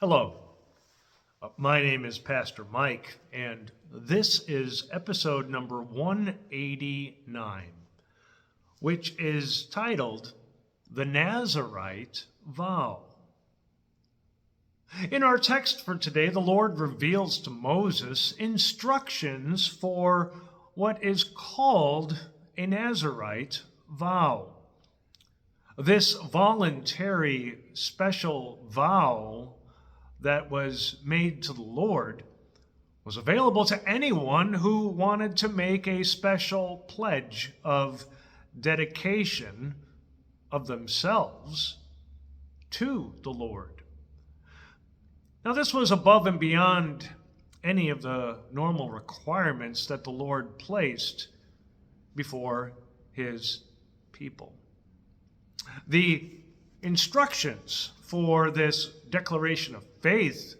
Hello, my name is Pastor Mike, and this is episode number 189, which is titled The Nazerite Vow. In our text for today, the Lord reveals to Moses instructions for what is called a Nazerite vow. This voluntary special vow that was made to the Lord was available to anyone who wanted to make a special pledge of dedication of themselves to the Lord. Now, this was above and beyond any of the normal requirements that the Lord placed before his people. The instructions for this declaration of faith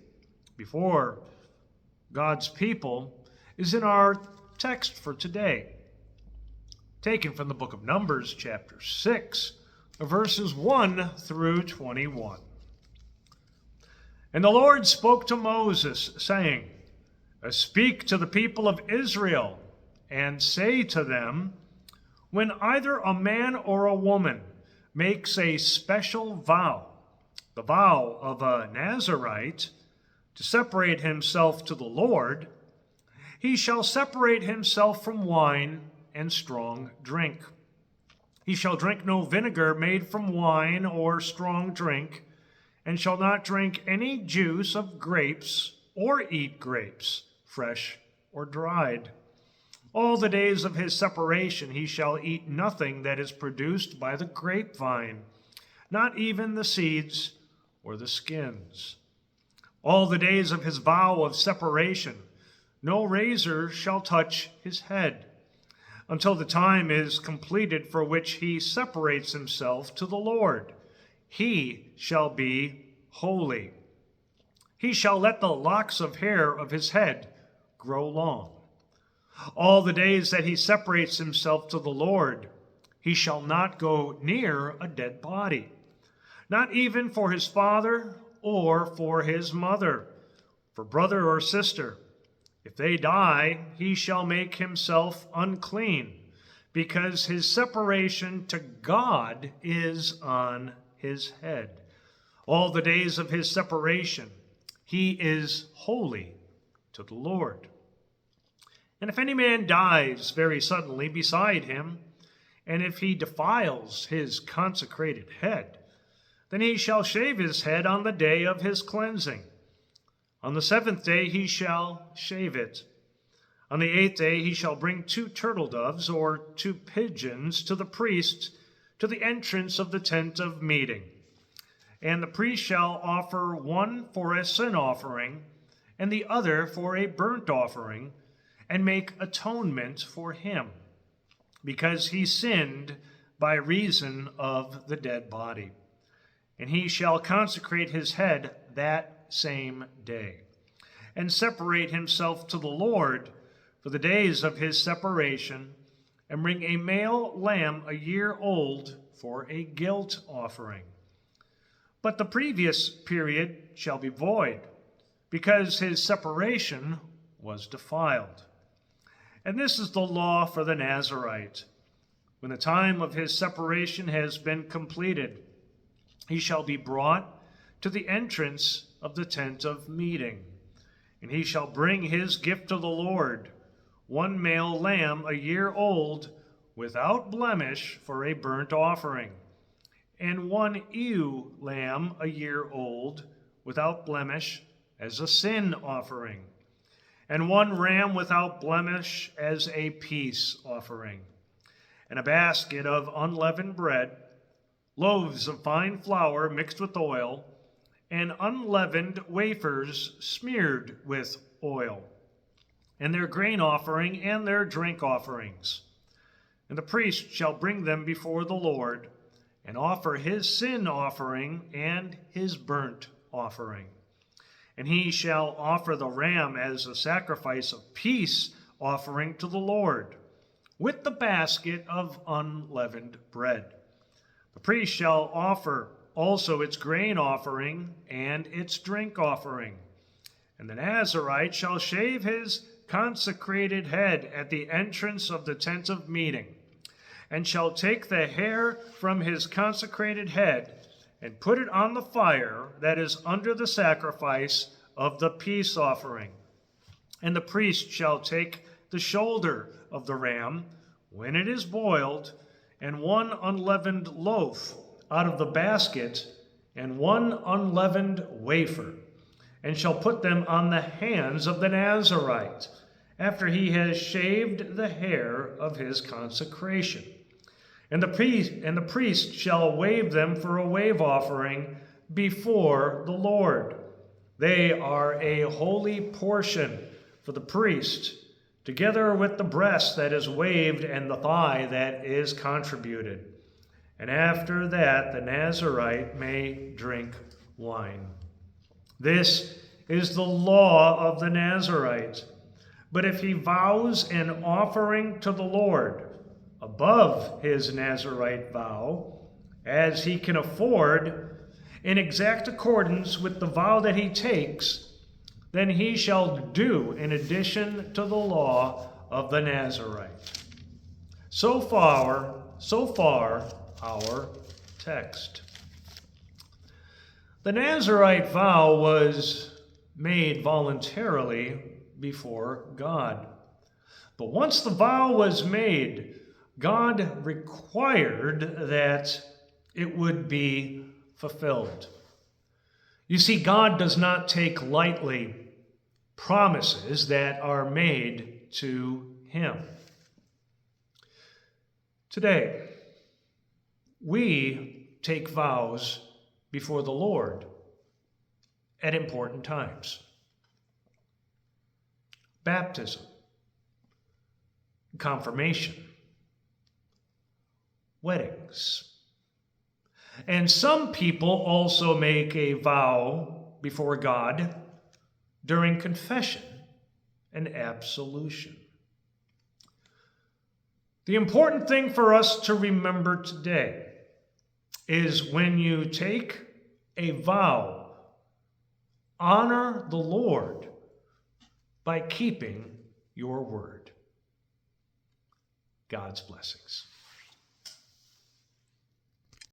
before God's people is in our text for today, taken from the book of Numbers, chapter 6, verses 1 through 21. And the Lord spoke to Moses, saying, "Speak to the people of Israel, and say to them, when either a man or a woman makes a special vow, the vow of a Nazerite, to separate himself to the Lord, he shall separate himself from wine and strong drink. He shall drink no vinegar made from wine or strong drink, and shall not drink any juice of grapes or eat grapes, fresh or dried. All the days of his separation he shall eat nothing that is produced by the grapevine, not even the seeds or the skins. All the days of his vow of separation, no razor shall touch his head, until the time is completed for which he separates himself to the Lord. He shall be holy. He shall let the locks of hair of his head grow long. All the days that he separates himself to the Lord, he shall not go near a dead body, not even for his father or for his mother, for brother or sister. If they die, he shall make himself unclean, because his separation to God is on his head. All the days of his separation, he is holy to the Lord. And if any man dies very suddenly beside him, and if he defiles his consecrated head, then he shall shave his head on the day of his cleansing. On the 7th day he shall shave it. On the 8th day he shall bring 2 turtle doves or 2 pigeons to the priest to the entrance of the tent of meeting. And the priest shall offer one for a sin offering, and the other for a burnt offering, and make atonement for him, because he sinned by reason of the dead body. And he shall consecrate his head that same day, and separate himself to the Lord for the days of his separation, and bring a male lamb a year old for a guilt offering. But the previous period shall be void, because his separation was defiled. And this is the law for the Nazerite. When the time of his separation has been completed, he shall be brought to the entrance of the tent of meeting, and he shall bring his gift to the Lord, 1 male lamb a year old, without blemish, for a burnt offering, and 1 ewe lamb a year old, without blemish, as a sin offering, and 1 ram without blemish as a peace offering, and a basket of unleavened bread, loaves of fine flour mixed with oil, and unleavened wafers smeared with oil, and their grain offering and their drink offerings. And the priest shall bring them before the Lord, and offer his sin offering and his burnt offering. And he shall offer the ram as a sacrifice of peace offering to the Lord, with the basket of unleavened bread. The priest shall offer also its grain offering and its drink offering. And the Nazarite shall shave his consecrated head at the entrance of the tent of meeting, and shall take the hair from his consecrated head, and put it on the fire that is under the sacrifice of the peace offering. And the priest shall take the shoulder of the ram, when it is boiled, and one unleavened loaf out of the basket, and one unleavened wafer, and shall put them on the hands of the Nazarite, after he has shaved the hair of his consecration. And the priest shall wave them for a wave offering before the Lord. They are a holy portion for the priest, together with the breast that is waved and the thigh that is contributed. And after that the Nazarite may drink wine. This is the law of the Nazarite. But if he vows an offering to the Lord above his Nazarite vow, as he can afford, in exact accordance with the vow that he takes, then he shall do in addition to the law of the Nazarite. So far our text. The Nazarite vow was made voluntarily before God. But once the vow was made, God required that it would be fulfilled. You see, God does not take lightly promises that are made to him. Today, we take vows before the Lord at important times. Baptism, confirmation, weddings. And some people also make a vow before God during confession and absolution. The important thing for us to remember today is when you take a vow, honor the Lord by keeping your word. God's blessings.